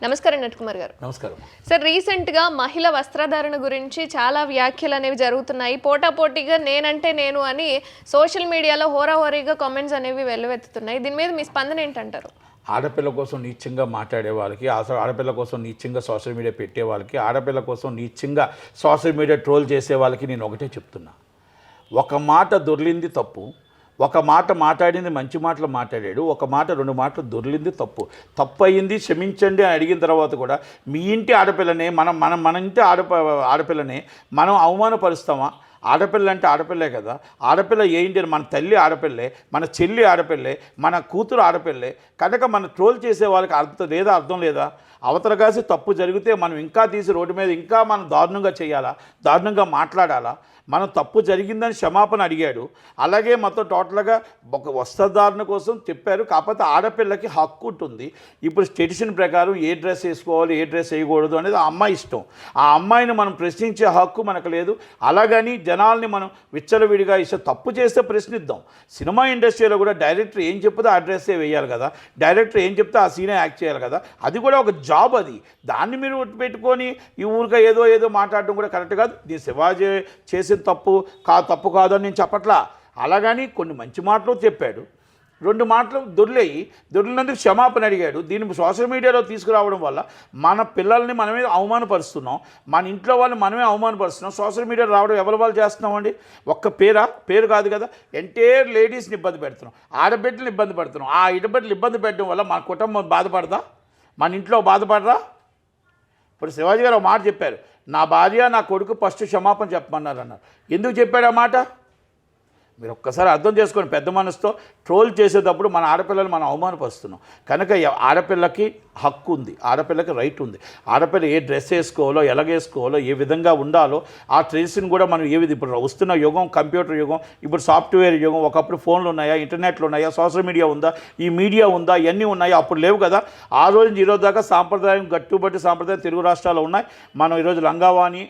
నమస్కారం నటకుమార్ గారు. నమస్కారం సార్, రీసెంట్గా మహిళ వస్త్రధారణ గురించి చాలా వ్యాఖ్యలు అనేవి జరుగుతున్నాయి. పోటాపోటీగా నేనంటే నేను అని సోషల్ మీడియాలో హోరాహోరీగా కామెంట్స్ అనేవి వెల్లువెత్తుతున్నాయి. దీని మీద మీ స్పందన ఏంటంటారు? ఆడపిల్ల కోసం నీచంగా మాట్లాడే వాళ్ళకి, ఆడపిల్ల కోసం నీచంగా సోషల్ మీడియా పెట్టే వాళ్ళకి, ఆడపిల్ల కోసం నీచంగా సోషల్ మీడియా ట్రోల్ చేసే వాళ్ళకి నేను ఒకటే చెప్తున్నా, ఒక మాట దొర్లింది తప్పు, ఒక మాట మాట్లాడింది మంచి మాటలు మాట్లాడాడు, ఒక మాట రెండు మాటలు దొర్లింది తప్పు అయ్యింది క్షమించండి అని అడిగిన తర్వాత కూడా మీ ఇంటి ఆడపిల్లనే మన ఇంటి ఆడపిల్లనే మనం అవమానపరుస్తామా? ఆడపిల్ల అంటే ఆడపిల్లే కదా. ఆడపిల్ల ఏంటి? మన తల్లి ఆడపిల్లే, మన చెల్లి ఆడపిల్లే, మన కూతురు ఆడపిల్లే. కనుక మన ట్రోల్ చేసే వాళ్ళకి అర్థం లేదా? అవతల కాసి తప్పు జరిగితే మనం ఇంకా తీసి రోడ్డు మీద ఇంకా మనం దారుణంగా చేయాలా? దారుణంగా మాట్లాడాలా? మనం తప్పు జరిగిందని క్షమాపణ అడిగాడు. అలాగే మొత్తం టోటల్గా ఒక వస్త్రధారణ కోసం చెప్పారు. కాకపోతే ఆడపిల్లకి హక్కు ఉంటుంది. ఇప్పుడు ట్రెడిషన్ ప్రకారం ఏ డ్రెస్ వేసుకోవాలి, ఏ డ్రెస్ వేయకూడదు అనేది ఆ అమ్మాయి ఇష్టం. ఆ అమ్మాయిని మనం ప్రశ్నించే హక్కు మనకు లేదు. అలాగని జనాల్ని మనం విచ్చలవిడిగా తప్పు చేస్తే ప్రశ్నిద్దాం. సినిమా ఇండస్ట్రీలో కూడా డైరెక్టర్ ఏం చెప్తే ఆ డ్రెస్సే వేయాలి కదా, డైరెక్టర్ ఏం చెప్తే ఆ సీనే యాక్ట్ చేయాలి కదా. అది కూడా ఒక జాబ్. అది దాన్ని మీరు పెట్టుకొని ఈ ఊరిగా ఏదో మాట్లాడడం కూడా కరెక్ట్ కాదు. దీన్ని శివాజీ చేసిన తప్పు కాదు అని నేను చెప్పట్లా. అలాగని కొన్ని మంచి మాటలు చెప్పాడు, రెండు మాటలు దొర్లినందుకు క్షమాపణ అడిగాడు. దీన్ని సోషల్ మీడియాలో తీసుకురావడం వల్ల మన పిల్లల్ని మనమే అవమానపరుస్తున్నాం, మన ఇంట్లో వాళ్ళని మనమే అవమానపరుస్తున్నాం. సోషల్ మీడియాలో రావడం ఎవరి వాళ్ళు చేస్తున్నామండి? ఒక్క పేరు కాదు కదా, ఎంటైర్ లేడీస్ని ఇబ్బంది పెడుతున్నాం, ఆడబిడ్డలు ఇబ్బంది పెడుతున్నాం. ఆ ఆడబిడ్డలు ఇబ్బంది పెట్టడం వల్ల మన కుటుంబం బాధపడదా? మన ఇంట్లో బాధపడరా? ఇప్పుడు శివాజీ గారు ఒక మాట చెప్పారు, నా భార్య నా కొడుకు ఫస్ట్ క్షమాపణ చెప్పమన్నారు అన్నారు. ఎందుకు చెప్పాడు ఆ మాట? మీరు ఒక్కసారి అర్థం చేసుకొని పెద్ద మనసుతో ట్రోల్ చేసేటప్పుడు మన ఆడపిల్లలు మనం అవమానపరుస్తున్నాం. కనుక ఆడపిల్లకి హక్కు ఉంది, ఆడపిల్లకి రైట్ ఉంది. ఆడపిల్ల ఏ డ్రెస్ వేసుకోవాలో, ఎలాగేసుకోవాలో, ఏ విధంగా ఉండాలో ఆ ట్రెడిషన్ కూడా మనం ఇప్పుడు వస్తున్న యుగం కంప్యూటర్ యుగం, ఇప్పుడు సాఫ్ట్వేర్ యుగం. ఒకప్పుడు ఫోన్లు ఉన్నాయా, ఇంటర్నెట్లు ఉన్నాయా, సోషల్ మీడియా ఉందా, ఈ మీడియా ఉందా, ఇవన్నీ ఉన్నాయా? అప్పుడు లేవు కదా. ఆ రోజు నుంచి ఈరోజు దాకా సాంప్రదాయం గట్టుబట్టి సాంప్రదాయం తెలుగు రాష్ట్రాల్లో ఉన్నాయి. మనం ఈరోజు లంగావాణి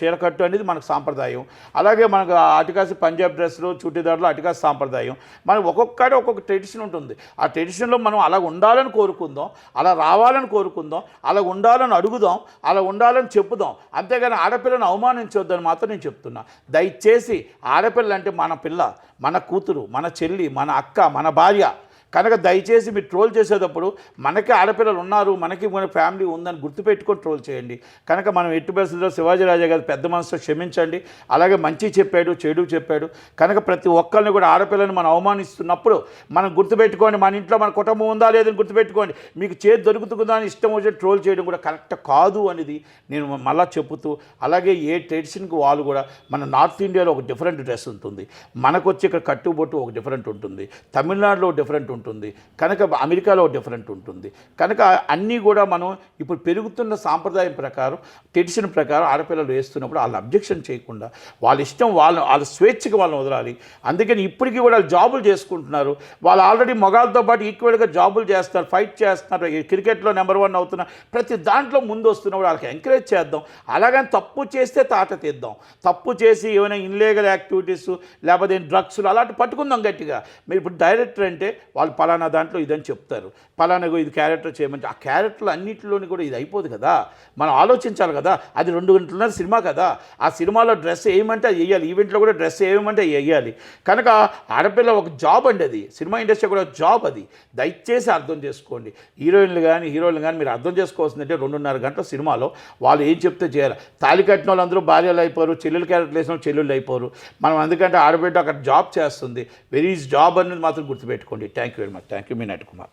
చీరకట్టు అనేది మనకు సాంప్రదాయం. అలాగే మనకు అటుకాసి పంజాబ్ డ్రెస్సులు, చుట్టిదారులు, అటుకాసి సాంప్రదాయం. మనకు ఒక్కొక్కటి ఒక్కొక్క ట్రెడిషన్ ఉంటుంది. ఆ ట్రెడిషన్లో మనం అలా ఉండాలని కోరుకుందాం, అలా రావాలని కోరుకుందాం, అలా ఉండాలని అడుగుదాం, అలా ఉండాలని చెప్పుదాం. అంతేగాని ఆడపిల్లను అవమానించొద్దని మాత్రం నేను చెప్తున్నా. దయచేసి ఆడపిల్ల అంటే మన పిల్ల, మన కూతురు, మన చెల్లి, మన అక్క, మన భార్య. కనుక దయచేసి మీరు ట్రోల్ చేసేటప్పుడు మనకి ఆడపిల్లలు ఉన్నారు, మనకి మన ఫ్యామిలీ ఉందని గుర్తుపెట్టుకొని ట్రోల్ చేయండి. కనుక మనం ఎట్టి పరిస్థితుల్లో శివాజీ రాజా గారు పెద్ద మనసుతో క్షమించండి. అలాగే మంచి చెప్పాడు, చెడు చెప్పాడు. కనుక ప్రతి ఒక్కరిని కూడా ఆడపిల్లని మనం అవమానిస్తున్నప్పుడు మనం గుర్తుపెట్టుకోండి, మన ఇంట్లో మన కుటుంబం ఉందా లేదని గుర్తుపెట్టుకోండి. మీకు చేతి దొరుకుతుందా అని ఇష్టం వచ్చి ట్రోల్ చేయడం కూడా కరెక్ట్ కాదు అనేది నేను మళ్ళా చెబుతూ, అలాగే ఏ ట్రెడిషన్కి వాళ్ళు కూడా మన నార్త్ ఇండియాలో ఒక డిఫరెంట్ డ్రెస్ ఉంటుంది, మనకు వచ్చి ఇక్కడ కట్టుబొట్టు ఒక డిఫరెంట్ ఉంటుంది, తమిళనాడులో డిఫరెంట్ ఉంటుంది, కనుక అమెరికాలో డిఫరెంట్ ఉంటుంది. కనుక అన్నీ కూడా మనం ఇప్పుడు పెరుగుతున్న సాంప్రదాయం ప్రకారం, ట్రెడిషన్ ప్రకారం ఆడపిల్లలు వేస్తున్నప్పుడు వాళ్ళు అబ్జెక్షన్ చేయకుండా వాళ్ళ ఇష్టం, వాళ్ళ స్వేచ్ఛగా వాళ్ళని వదలాలి. అందుకని ఇప్పటికీ కూడా జాబులు చేసుకుంటున్నారు. వాళ్ళు ఆల్రెడీ మగాళ్ళతో పాటు ఈక్వల్గా జాబులు చేస్తున్నారు, ఫైట్ చేస్తున్నారు, క్రికెట్లో నెంబర్ 1 అవుతున్నారు. ప్రతి దాంట్లో ముందు వస్తున్నప్పుడు వాళ్ళకి ఎంకరేజ్ చేద్దాం. అలాగని తప్పు చేస్తే తాట తీద్దాం. తప్పు చేసి ఏమైనా ఇన్లీగల్ యాక్టివిటీస్ లేకపోతే డ్రగ్స్లు అలాంటి పట్టుకుందాం గట్టిగా. మీరు ఇప్పుడు డైరెక్టర్ అంటే వాళ్ళు పలానా దాంట్లో ఇదని చెప్తారు, పలానాగో ఇది క్యారెక్టర్ చేయమని. ఆ క్యారెక్టర్లు అన్నింటిలోని కూడా ఇది అయిపోదు కదా. మనం ఆలోచించాలి కదా. అది 2 గంటలున్న సినిమా కదా. ఆ సినిమాలో డ్రెస్ వేయమంటే అది వేయాలి, ఈవెంట్లో కూడా డ్రెస్ వేయమంటే వేయాలి. కనుక ఆడపిల్ల ఒక జాబ్ అండి, అది సినిమా ఇండస్ట్రీ కూడా జాబ్. అది దయచేసి అర్థం చేసుకోండి. హీరోయిన్లు కానీ మీరు అర్థం చేసుకోవాల్సిందంటే 2.5 గంటల సినిమాలో వాళ్ళు ఏం చెప్తే చేయాలి. తాళి కట్టిన వాళ్ళందరూ భార్యలు అయిపోరు, చెల్లెలు క్యారెక్టర్ వేసిన చెల్లెళ్ళు అయిపోరు. మనం ఎందుకంటే ఆడబిడ్డ అక్కడ జాబ్ చేస్తుంది. వెరీ ఈజ్ జాబ్ అనేది మాత్రం గుర్తుపెట్టుకోండి. Thank you very much. Thank you. మీ నటకుమార్.